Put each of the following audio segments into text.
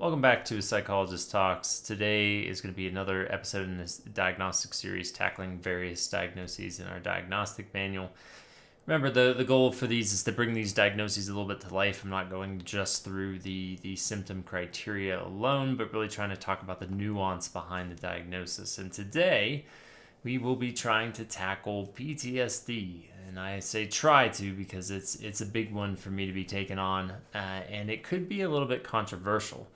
Welcome back to A Psychologist Talks. Today is going to be another episode in this diagnostic series tackling various diagnoses in our diagnostic manual. Remember, the goal for these is to bring these diagnoses a little bit to life. I'm not going just through the symptom criteria alone, but really trying to talk about the nuance behind the diagnosis. And today, we will be trying to tackle PTSD. And I say try to because it's a big one for me to be taken on, and it could be a little bit controversial.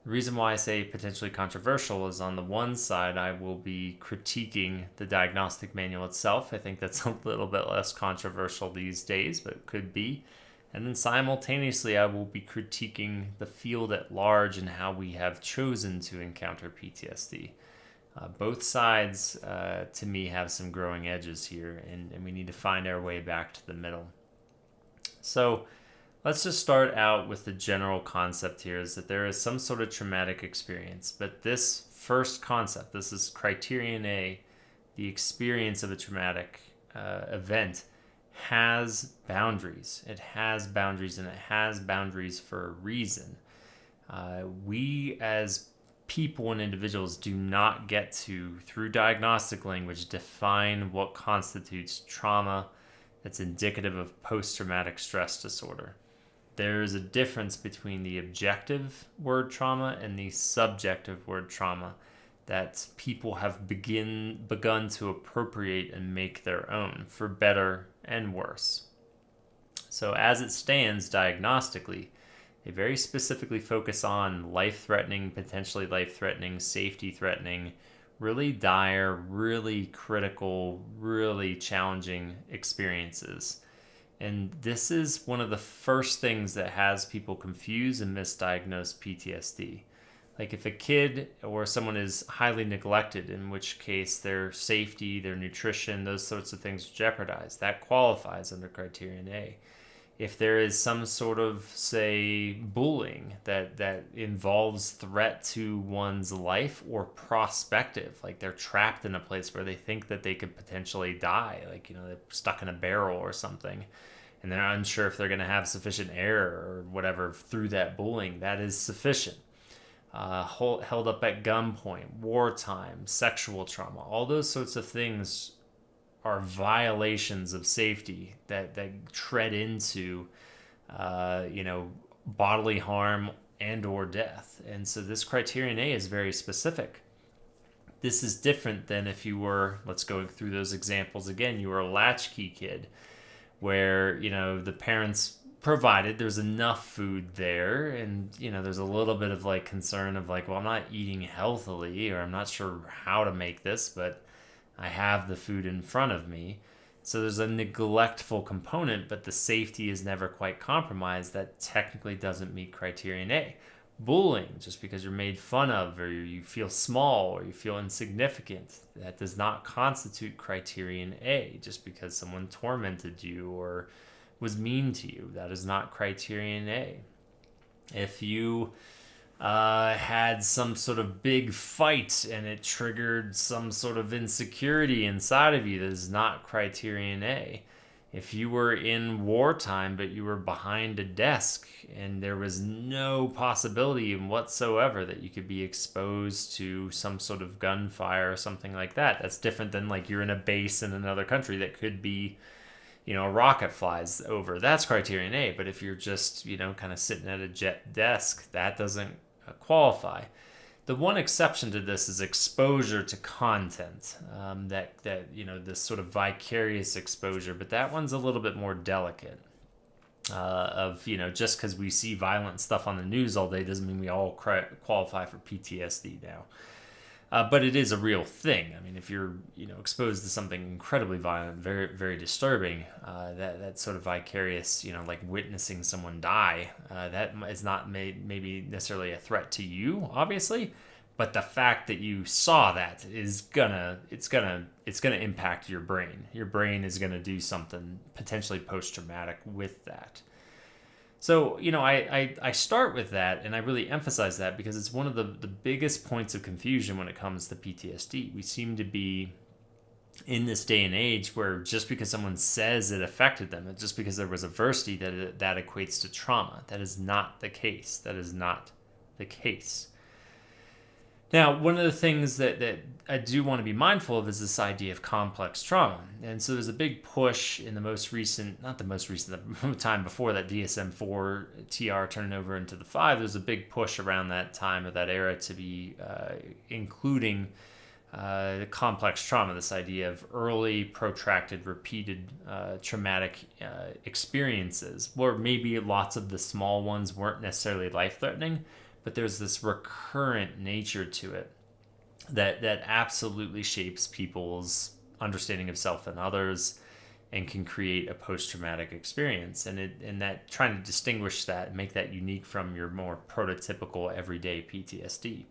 The reason why I say potentially controversial is on the one side, I will be critiquing the diagnostic manual itself. I think that's a little bit less controversial these days, but it could be. And then simultaneously, I will be critiquing the field at large and how we have chosen to encounter PTSD. Both sides, to me, have some growing edges here, and we need to find our way back to the middle. So, let's just start out with the general concept here is that there is some sort of traumatic experience. But this first concept, this is Criterion A, the experience of a traumatic event, has boundaries. It has boundaries, and it has boundaries for a reason. We as people and individuals do not get to, through diagnostic language, define what constitutes trauma that's indicative of post-traumatic stress disorder. There's a difference between the objective word trauma and the subjective word trauma that people have begun to appropriate and make their own, for better and worse. So as it stands diagnostically, they very specifically focus on life-threatening, potentially life-threatening, safety-threatening, really dire, really critical, really challenging experiences. And this is one of the first things that has people confuse and misdiagnose PTSD. Like if a kid or someone is highly neglected, in which case their safety, their nutrition, those sorts of things are jeopardized, that qualifies under Criterion A. If there is some sort of, say, bullying that involves threat to one's life or prospective, like they're trapped in a place where they think that they could potentially die, like, they're stuck in a barrel or something, and they're unsure if they're going to have sufficient air or whatever through that bullying, that is sufficient. Held up at gunpoint, wartime, sexual trauma, all those sorts of things are violations of safety that tread into, bodily harm and or death. And so this Criterion A is very specific. This is different than if you were, let's go through those examples again, you were a latchkey kid where, the parents provided there's enough food there, and there's a little bit of concern of well, I'm not eating healthily, or I'm not sure how to make this, but I have the food in front of me. So there's a neglectful component, but the safety is never quite compromised. That technically doesn't meet Criterion A. Bullying, just because you're made fun of, or you feel small, or you feel insignificant, that does not constitute Criterion A. Just because someone tormented you or was mean to you, that is not Criterion A. If you had some sort of big fight and it triggered some sort of insecurity inside of you, that is not Criterion A. If you were in wartime but you were behind a desk and there was no possibility whatsoever that you could be exposed to some sort of gunfire or something like that, that's different than you're in a base in another country that could be, a rocket flies over. That's Criterion A. But if you're just, kind of sitting at a jet desk, that doesn't qualify. The one exception to this is exposure to content, that this sort of vicarious exposure, but that one's a little bit more delicate. Just because we see violent stuff on the news all day doesn't mean we all qualify for PTSD now. But it is a real thing. I mean, if you're exposed to something incredibly violent, very very disturbing, that sort of vicarious, witnessing someone die, that is not maybe necessarily a threat to you, obviously, but the fact that you saw that is gonna impact your brain. Your brain is gonna do something potentially post-traumatic with that. So, I start with that, and I really emphasize that because it's one of the biggest points of confusion when it comes to PTSD. We seem to be in this day and age where just because someone says it affected them, just because there was adversity, that equates to trauma. That is not the case. That is not the case. Now, one of the things that I do want to be mindful of is this idea of complex trauma. And so there's a big push in the time before that DSM-4 TR turning over into the 5, there's a big push around that time or that era to be including complex trauma, this idea of early, protracted, repeated traumatic experiences, where maybe lots of the small ones weren't necessarily life-threatening, but there's this recurrent nature to it that absolutely shapes people's understanding of self and others and can create a post-traumatic experience. And that trying to distinguish that and make that unique from your more prototypical everyday PTSD.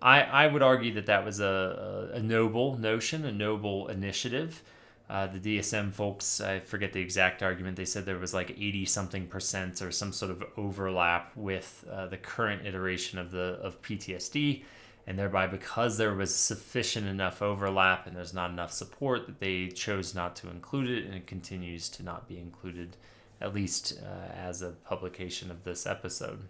I would argue that was a noble notion, a noble initiative. The DSM folks, I forget the exact argument, they said there was like 80-something% or some sort of overlap with the current iteration of PTSD, and thereby because there was sufficient enough overlap and there's not enough support, that they chose not to include it, and it continues to not be included, at least as a publication of this episode.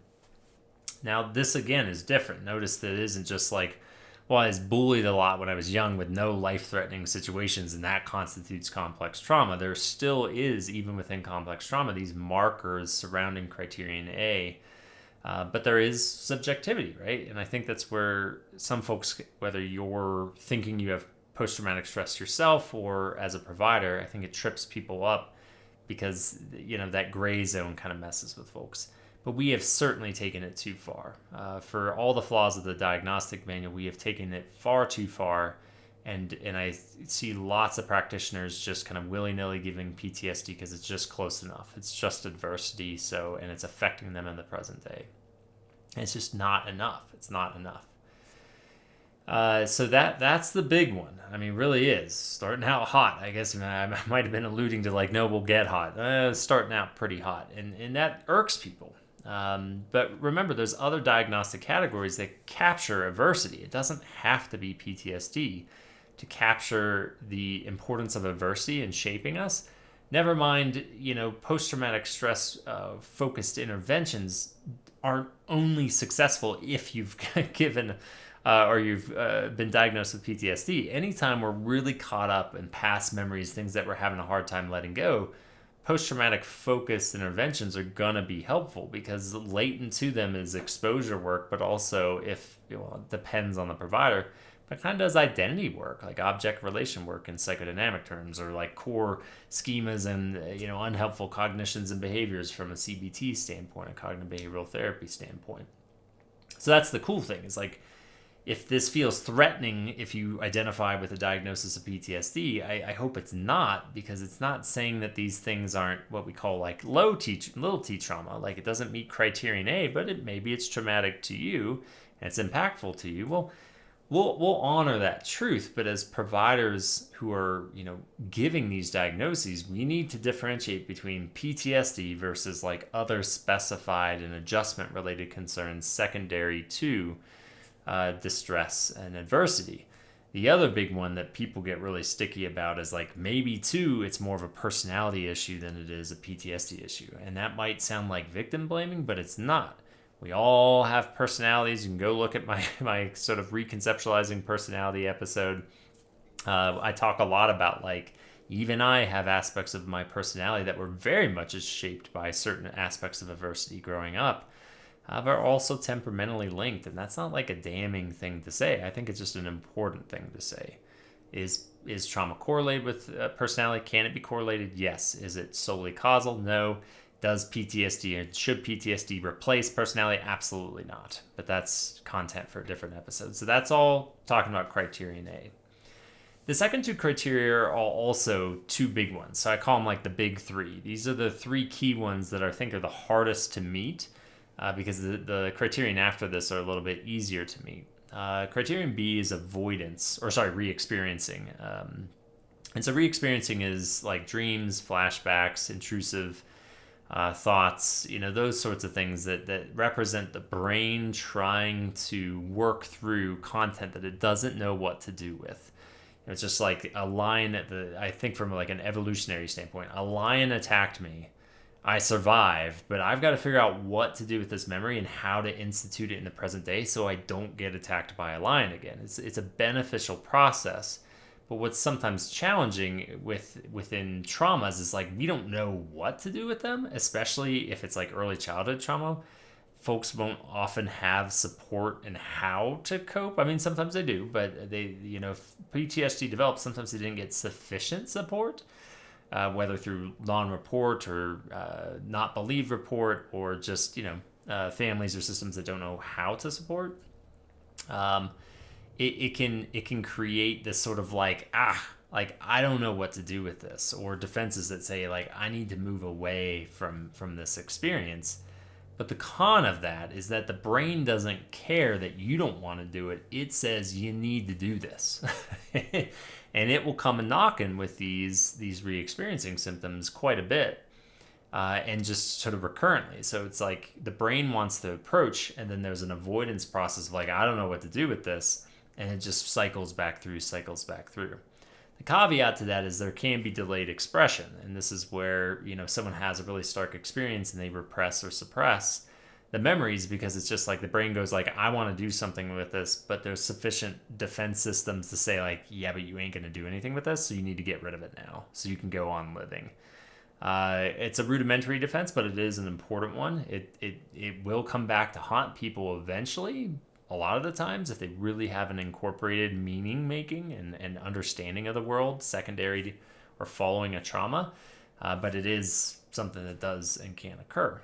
Now, this again is different. Notice that it isn't just like, well, I was bullied a lot when I was young with no life-threatening situations, and that constitutes complex trauma. There still is, even within complex trauma, these markers surrounding Criterion A, but there is subjectivity, right? And I think that's where some folks, whether you're thinking you have post-traumatic stress yourself or as a provider, I think it trips people up because, that gray zone kind of messes with folks. But we have certainly taken it too far. For all the flaws of the diagnostic manual, we have taken it far too far. And I see lots of practitioners just kind of willy-nilly giving PTSD because it's just close enough. It's just adversity, and it's affecting them in the present day. And it's just not enough. It's not enough. So that's the big one. I mean, really is. Starting out hot. I guess I might have been alluding to like, no, we'll get hot. Starting out pretty hot. And that irks people. But remember, there's other diagnostic categories that capture adversity. It doesn't have to be PTSD to capture the importance of adversity in shaping us. Never mind, post-traumatic stress focused interventions aren't only successful if you've given or you've been diagnosed with PTSD. Anytime we're really caught up in past memories, things that we're having a hard time letting go, post-traumatic focused interventions are going to be helpful because latent to them is exposure work, but also it depends on the provider, but kind of does identity work, like object relation work in psychodynamic terms, or like core schemas and unhelpful cognitions and behaviors from a CBT standpoint, a cognitive behavioral therapy standpoint. So that's the cool thing, is like, if this feels threatening, if you identify with a diagnosis of PTSD, I hope it's not, because it's not saying that these things aren't what we call like little t trauma. Like, it doesn't meet Criterion A, but maybe it's traumatic to you and it's impactful to you. Well, we'll honor that truth, but as providers who are giving these diagnoses, we need to differentiate between PTSD versus like other specified and adjustment related concerns secondary to distress and adversity. The other big one that people get really sticky about is like, maybe too, it's more of a personality issue than it is a PTSD issue. And that might sound like victim blaming, but it's not. We all have personalities. You can go look at my sort of reconceptualizing personality episode. I talk a lot about like, even I have aspects of my personality that were very much shaped by certain aspects of adversity growing up. But are also temperamentally linked, and that's not like a damning thing to say. I think it's just an important thing to say. Is trauma correlated with personality? Can it be correlated? Yes. Is it solely causal? No. Does PTSD and should PTSD replace personality? Absolutely not. But that's content for a different episode. So that's all talking about Criterion A. The second two criteria are also two big ones. So I call them like the big three. These are the three key ones that I think are the hardest to meet. Because the criterion after this are a little bit easier to meet. Criterion B is re-experiencing. And so re-experiencing is like dreams, flashbacks, intrusive thoughts, those sorts of things that represent the brain trying to work through content that it doesn't know what to do with. It's just like a lion I think from like an evolutionary standpoint, a lion attacked me. I survived, but I've got to figure out what to do with this memory and how to institute it in the present day so I don't get attacked by a lion again. It's a beneficial process. But what's sometimes challenging within traumas is like we don't know what to do with them, especially if it's like early childhood trauma. Folks won't often have support in how to cope. I mean, sometimes they do, but if PTSD develops, sometimes they didn't get sufficient support, whether through non-report or not believed report, or just families or systems that don't know how to support. It can create this sort of like I don't know what to do with this, or defenses that say like I need to move away from this experience. But the con of that is that the brain doesn't care that you don't want to do it. It says you need to do this. And it will come a knocking with these re-experiencing symptoms quite a bit, and just sort of recurrently. So it's like the brain wants to approach, and then there's an avoidance process of like, I don't know what to do with this. And it just cycles back through. The caveat to that is there can be delayed expression. And this is where, someone has a really stark experience and they repress or suppress the memories, because it's just like the brain goes like, I want to do something with this, but there's sufficient defense systems to say like, yeah, but you ain't going to do anything with this, so you need to get rid of it now so you can go on living. It's a rudimentary defense, but it is an important one. It will come back to haunt people eventually, a lot of the times, if they really have an incorporated meaning making and understanding of the world secondary or following a trauma. But it is something that does and can occur.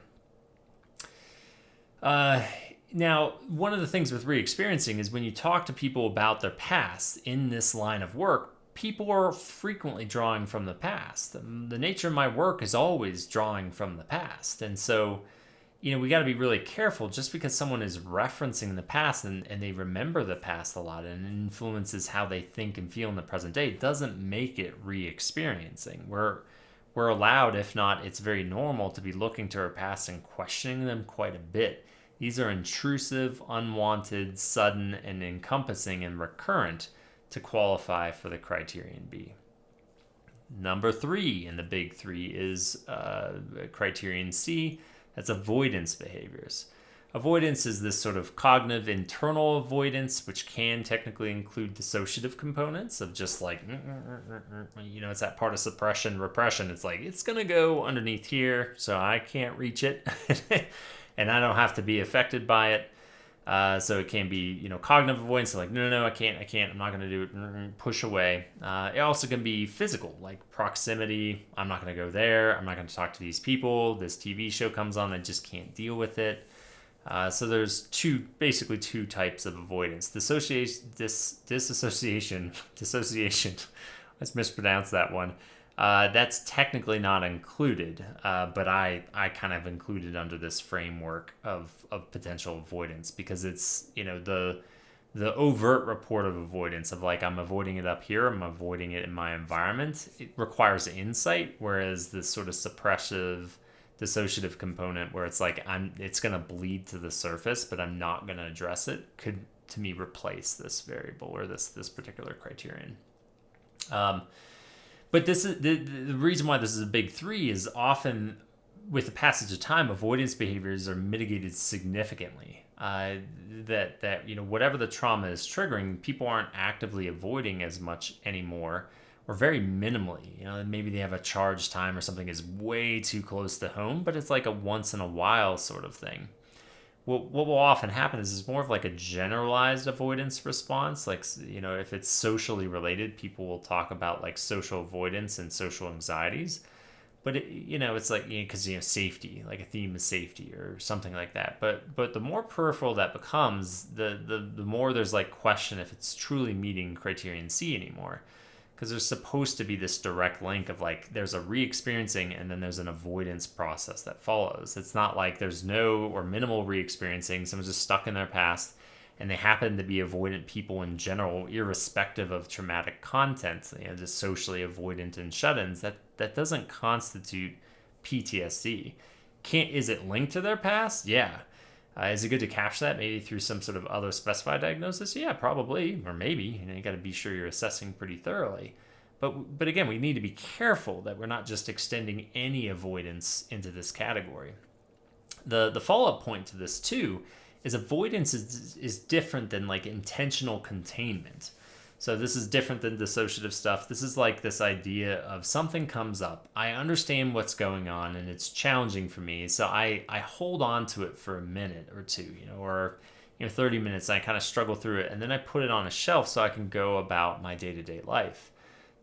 Now, one of the things with re-experiencing is when you talk to people about their past in this line of work, people are frequently drawing from the past. The nature of my work is always drawing from the past. And so, we got to be really careful. Just because someone is referencing the past and they remember the past a lot and it influences how they think and feel in the present day, doesn't make it re-experiencing. We're allowed, if not, it's very normal to be looking to our past and questioning them quite a bit. These are intrusive, unwanted, sudden, and encompassing and recurrent to qualify for the Criterion B. Number 3 in the big 3 is Criterion C. That's avoidance behaviors. Avoidance is this sort of cognitive internal avoidance, which can technically include dissociative components of just like, it's that part of suppression, repression. It's like, it's going to go underneath here, so I can't reach it. And I don't have to be affected by it. So it can be, cognitive avoidance, so like, no, I can't, I'm not going to do it, push away. It also can be physical, like proximity. I'm not going to go there. I'm not going to talk to these people. This TV show comes on, I just can't deal with it. So there's basically two types of avoidance. Dissociation. Let's mispronounce that one. That's technically not included, but I kind of included under this framework of potential avoidance, because it's, the overt report of avoidance of like, I'm avoiding it up here, I'm avoiding it in my environment. It requires insight, whereas this sort of suppressive, dissociative component where it's like, it's going to bleed to the surface, but I'm not going to address it, could, to me, replace this variable or this particular criterion. But this is the reason why this is a big 3 is often with the passage of time, avoidance behaviors are mitigated significantly. That whatever the trauma is triggering, people aren't actively avoiding as much anymore, or very minimally. Maybe they have a charge time or something is way too close to home, but it's like a once in a while sort of thing. What will often happen is it's more of like a generalized avoidance response. Like, if it's socially related, people will talk about like social avoidance and social anxieties. But it's like, because safety, like a theme of safety or something like that. But the more peripheral that becomes, the more there's like question if it's truly meeting Criterion C anymore. Because there's supposed to be this direct link of like, there's a re-experiencing and then there's an avoidance process that follows. It's not like there's no or minimal re-experiencing. Someone's just stuck in their past and they happen to be avoidant people in general, irrespective of traumatic content, just socially avoidant and shut-ins. That doesn't constitute PTSD. Is it linked to their past? Yeah. Is it good to capture that maybe through some sort of other specified diagnosis? Yeah, probably, or maybe. You got to be sure you're assessing pretty thoroughly. But again, we need to be careful that we're not just extending any avoidance into this category. The follow-up point to this too is avoidance is different than like intentional containment. So this is different than dissociative stuff. This is like this idea of something comes up. I understand what's going on and it's challenging for me. So I hold on to it for a minute or two, or 30 minutes. I kind of struggle through it and then I put it on a shelf so I can go about my day-to-day life.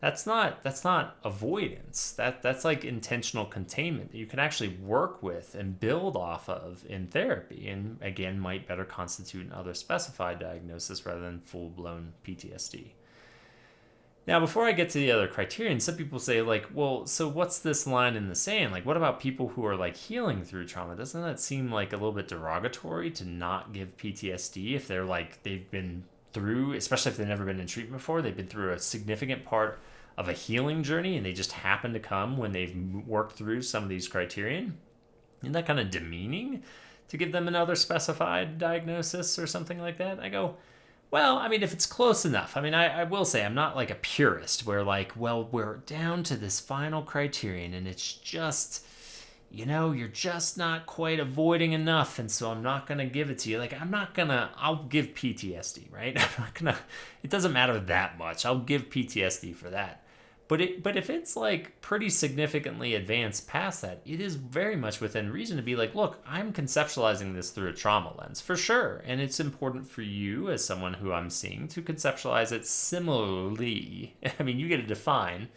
That's not avoidance. That's like intentional containment that you can actually work with and build off of in therapy, and again might better constitute an other specified diagnosis rather than full-blown PTSD. Now, before I get to the other criterion, some people say like, well, so what's this line in the sand? Like, what about people who are like healing through trauma? Doesn't that seem like a little bit derogatory to not give PTSD if they're like they've been through, especially if they've never been in treatment before, they've been through a significant part of a healing journey and they just happen to come when they've worked through some of these criterion? Isn't that kind of demeaning to give them another specified diagnosis or something like that? I go, well, I mean, if it's close enough. I mean, I will say I'm not like a purist where like, well, we're down to this final criterion and it's just, you're just not quite avoiding enough, and so I'm not going to give it to you. Like, I'll give PTSD, right? It doesn't matter that much. I'll give PTSD for that. But if it's like pretty significantly advanced past that, it is very much within reason to be like, look, I'm conceptualizing this through a trauma lens for sure. And it's important for you as someone who I'm seeing to conceptualize it similarly. I mean, you get to define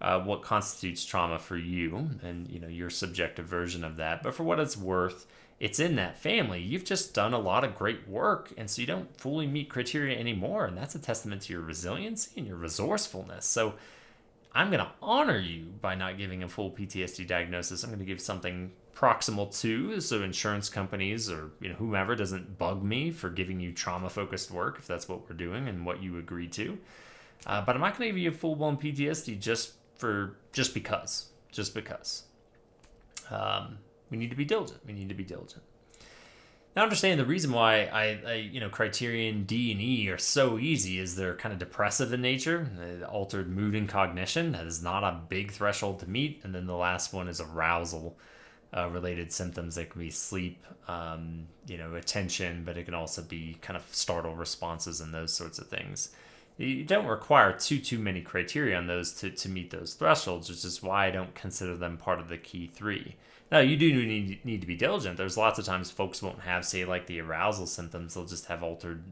what constitutes trauma for you and, your subjective version of that. But for what it's worth, it's in that family. You've just done a lot of great work. And so you don't fully meet criteria anymore. And that's a testament to your resiliency and your resourcefulness. So I'm going to honor you by not giving a full PTSD diagnosis. I'm going to give something proximal to, so insurance companies or whomever doesn't bug me for giving you trauma-focused work if that's what we're doing and what you agreed to. But I'm not going to give you a full-blown PTSD just because. We need to be diligent. Now, understand the reason why I criterion D and E are so easy is they're kind of depressive in nature, altered mood and cognition. That is not a big threshold to meet. And then the last one is arousal related symptoms that can be sleep, attention, but it can also be kind of startle responses and those sorts of things. You don't require too many criteria on those to meet those thresholds, which is why I don't consider them part of the key three. Now, you do need to be diligent. There's lots of times folks won't have, say, like the arousal symptoms. They'll just have altered,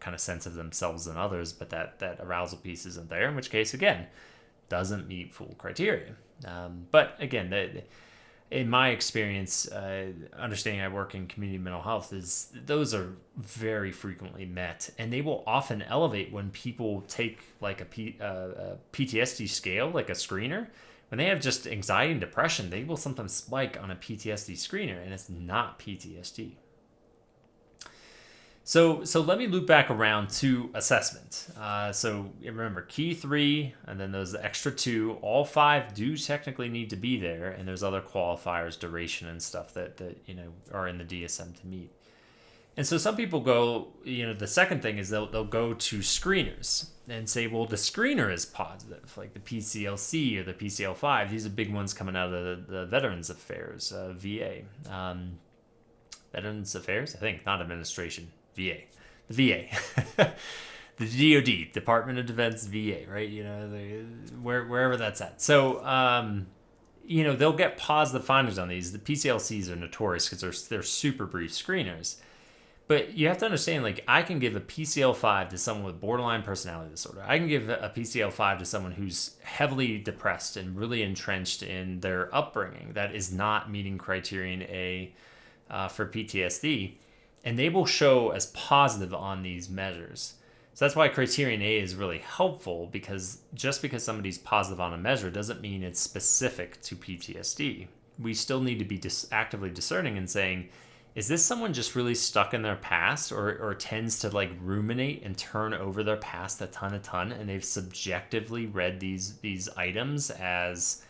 kind of sense of themselves and others, but that arousal piece isn't there, in which case, again, doesn't meet full criteria. But again, in my experience, understanding I work in community mental health, is those are very frequently met, and they will often elevate when people take like a PTSD scale, like a screener. When they have just anxiety and depression, they will sometimes spike on a PTSD screener, and it's not PTSD. So let me loop back around to assessment. So remember, key 3, and then those extra 2, all 5 do technically need to be there, and there's other qualifiers, duration and stuff that are in the DSM to meet. And so some people go, the second thing is they'll go to screeners and say, well, the screener is positive, like the PCLC or the PCL5. These are big ones coming out of the Veterans Affairs, VA. Veterans Affairs, I think, not administration, VA. The VA. The DOD, Department of Defense, VA, right? Wherever that's at. So, they'll get positive findings on these. The PCLCs are notorious because they're super brief screeners. But you have to understand, like, I can give a PCL5 to someone with borderline personality disorder. I can give a PCL5 to someone who's heavily depressed and really entrenched in their upbringing that is not meeting Criterion A for PTSD. And they will show as positive on these measures. So that's why Criterion A is really helpful, because just because somebody's positive on a measure doesn't mean it's specific to PTSD. We still need to be actively discerning and saying, is this someone just really stuck in their past or tends to like ruminate and turn over their past a ton, and they've subjectively read these items as,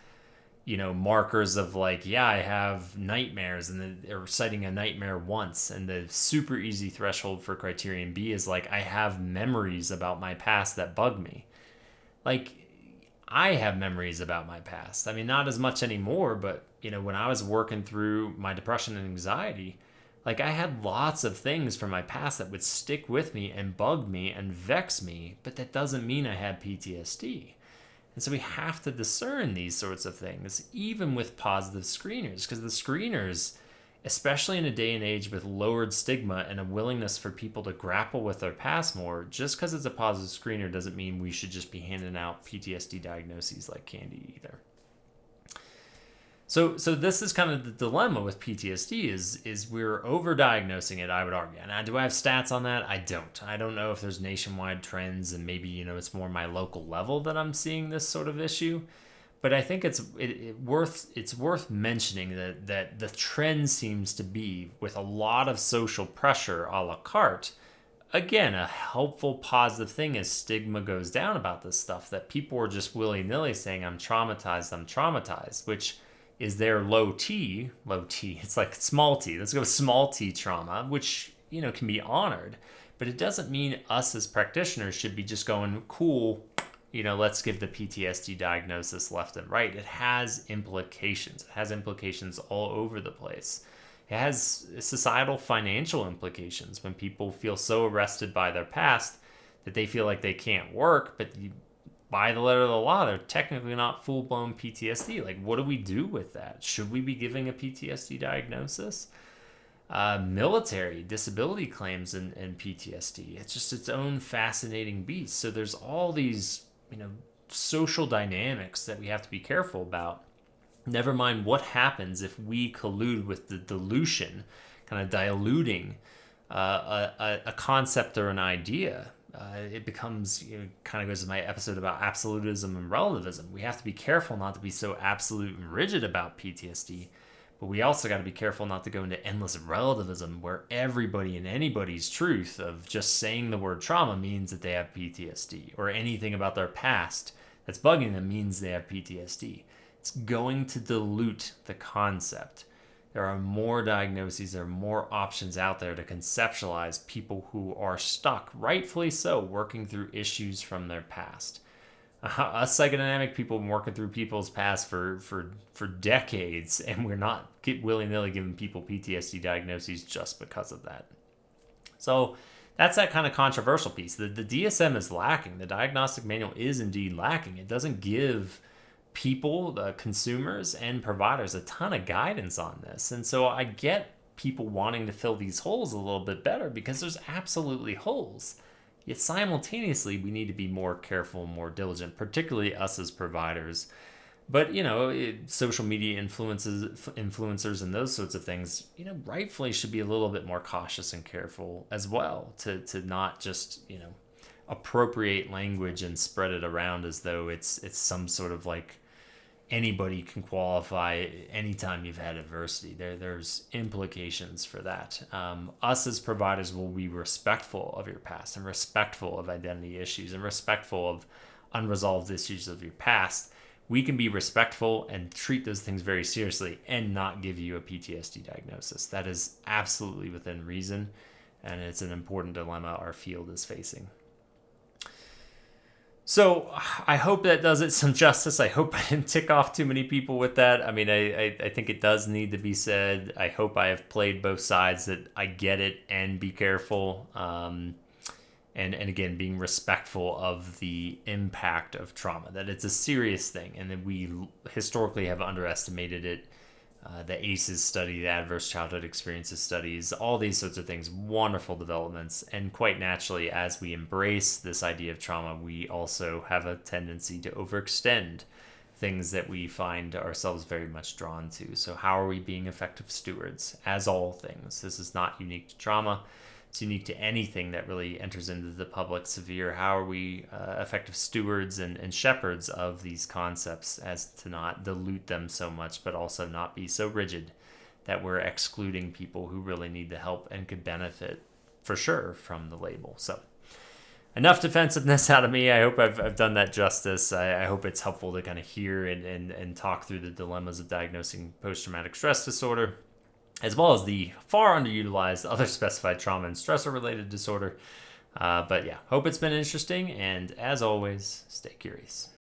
markers of like, yeah, I have nightmares, and they're citing a nightmare once, and the super easy threshold for Criterion B is like, I have memories about my past that bug me. Like, I have memories about my past. I mean, not as much anymore, but when I was working through my depression and anxiety, like I had lots of things from my past that would stick with me and bug me and vex me, but that doesn't mean I had PTSD. And so we have to discern these sorts of things, even with positive screeners, because the screeners, especially in a day and age with lowered stigma and a willingness for people to grapple with their past more, just because it's a positive screener doesn't mean we should just be handing out PTSD diagnoses like candy either. So this is kind of the dilemma with PTSD is we're overdiagnosing it, I would argue. Now, do I have stats on that? I don't. I don't know if there's nationwide trends, and maybe it's more my local level that I'm seeing this sort of issue. But I think it's worth mentioning that the trend seems to be, with a lot of social pressure a la carte. Again, a helpful positive thing as stigma goes down about this stuff, that people are just willy-nilly saying, I'm traumatized, which is their low T, it's like small t, let's go with small t trauma, which, can be honored. But it doesn't mean us as practitioners should be just going, cool, let's give the PTSD diagnosis left and right. It has implications. It has implications all over the place. It has societal financial implications when people feel so arrested by their past that they feel like they can't work, but by the letter of the law, they're technically not full-blown PTSD. Like, what do we do with that? Should we be giving a PTSD diagnosis? Military disability claims and PTSD. It's just its own fascinating beast. So there's all these, social dynamics that we have to be careful about. Never mind what happens if we collude with the dilution, kind of diluting a concept or an idea. It becomes, kind of goes to my episode about absolutism and relativism. We have to be careful not to be so absolute and rigid about PTSD, but we also got to be careful not to go into endless relativism where everybody and anybody's truth of just saying the word trauma means that they have PTSD, or anything about their past that's bugging them means they have PTSD. It's going to dilute the concept. There are more diagnoses, there are more options out there to conceptualize people who are stuck, rightfully so, working through issues from their past. Us psychodynamic people have been working through people's past for decades, and we're not willy-nilly giving people PTSD diagnoses just because of that. So that's that kind of controversial piece. The DSM is lacking. The diagnostic manual is indeed lacking. It doesn't give people, the consumers and providers, a ton of guidance on this. And so I get people wanting to fill these holes a little bit better, because there's absolutely holes. Yet simultaneously, we need to be more careful and more diligent, particularly us as providers. But, social media influencers and those sorts of things, rightfully should be a little bit more cautious and careful as well, to not just, appropriate language and spread it around as though it's some sort of like anybody can qualify anytime you've had adversity. There's implications for that. Us as providers will be respectful of your past and respectful of identity issues and respectful of unresolved issues of your past. We can be respectful and treat those things very seriously and not give you a PTSD diagnosis. That is absolutely within reason, and it's an important dilemma our field is facing. So I hope that does it some justice. I hope I didn't tick off too many people with that. I mean, I think it does need to be said. I hope I have played both sides, that I get it and be careful. And again, being respectful of the impact of trauma, that it's a serious thing and that we historically have underestimated it. The ACEs study, the Adverse Childhood Experiences studies, all these sorts of things, wonderful developments. And quite naturally, as we embrace this idea of trauma, we also have a tendency to overextend things that we find ourselves very much drawn to. So how are we being effective stewards? As all things, this is not unique to trauma. It's unique to anything that really enters into the public sphere. How are we effective stewards and shepherds of these concepts, as to not dilute them so much, but also not be so rigid that we're excluding people who really need the help and could benefit for sure from the label. So enough defensiveness out of me. I hope I've done that justice. I hope it's helpful to kind of hear and talk through the dilemmas of diagnosing post-traumatic stress disorder, as well as the far underutilized other specified trauma and stressor-related disorder. But yeah, hope it's been interesting, and as always, stay curious.